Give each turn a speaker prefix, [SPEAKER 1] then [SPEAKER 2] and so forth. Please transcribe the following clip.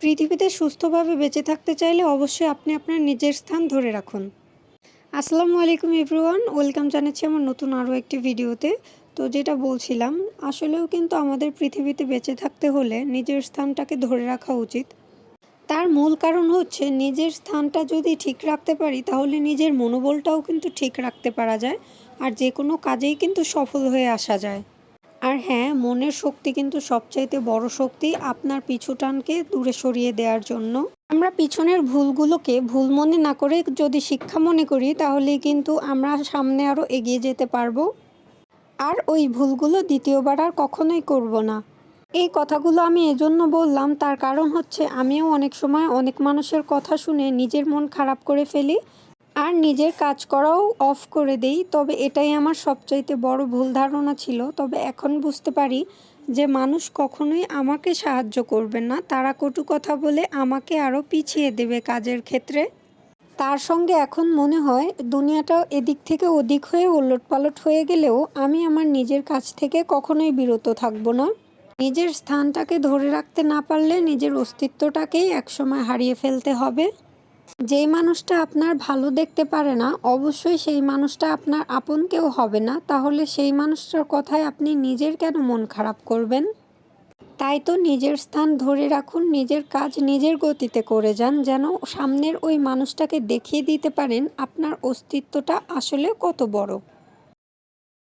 [SPEAKER 1] পৃথিবীতে সুস্থভাবে বেঁচে থাকতে চাইলে অবশ্যই আপনি আপনার নিজের স্থান ধরে রাখুন। আসসালামু আলাইকুম এভরিওয়ান, ওয়েলকাম জানাচ্ছি আমার নতুন আরও একটি ভিডিওতে। তো যেটা বলছিলাম, আসলেও কিন্তু আমাদের পৃথিবীতে বেঁচে থাকতে হলে নিজের স্থানটাকে ধরে রাখা উচিত। তার মূল কারণ হচ্ছে নিজের স্থানটা যদি ঠিক রাখতে পারি তাহলে নিজের মনোবলটাও কিন্তু ঠিক রাখতে পারা যায়, আর যে কোনো কাজেই কিন্তু সফল হয়ে আসা যায়। আর হ্যাঁ, মনের শক্তি কিন্তু সবচাইতে বড় শক্তি আপনার পিছুটানকে দূরে সরিয়ে দেওয়ার জন্য। আমরা পিছনের ভুলগুলোকে ভুল মনে না করে যদি শিক্ষা মনে করি তাহলেই কিন্তু আমরা সামনে আরও এগিয়ে যেতে পারবো। আর ওই ভুলগুলো দ্বিতীয়বার আর কখনোই করব না। এই কথাগুলো আমি এজন্য বললাম, তার কারণ হচ্ছে আমিও অনেক সময় অনেক মানুষের কথা শুনে নিজের মন খারাপ করে ফেলি আর নিজের কাজ করাও অফ করে দেই। তবে এটাই আমার সবচাইতে বড় ভুল ধারণা ছিল। তবে এখন বুঝতে পারি যে মানুষ কখনোই আমাকে সাহায্য করবে না, তারা কটু কথা বলে আমাকে আরও পিছিয়ে দেবে কাজের ক্ষেত্রে। তার সঙ্গে এখন মনে হয় দুনিয়াটা এদিক থেকে ওদিক হয়ে ওলটপালট হয়ে গেলেও আমি আমার নিজের কাজ থেকে কখনোই বিরত থাকবো না। নিজের স্থানটাকে ধরে রাখতে না পারলে নিজের অস্তিত্বটাকেই একসময় হারিয়ে ফেলতে হবে। যেই মানুষটা আপনার ভালো দেখতে পারে না, অবশ্যই সেই মানুষটা আপনার আপন কেউ হবে না। তাহলে সেই মানুষটার কথায় আপনি নিজের কেন মন খারাপ করবেন? তাই তো নিজের স্থান ধরে রাখুন, নিজের কাজ নিজের গতিতে করে যান, যেন সামনের ওই মানুষটাকে দেখিয়ে দিতে পারেন আপনার অস্তিত্বটা আসলে কত বড়।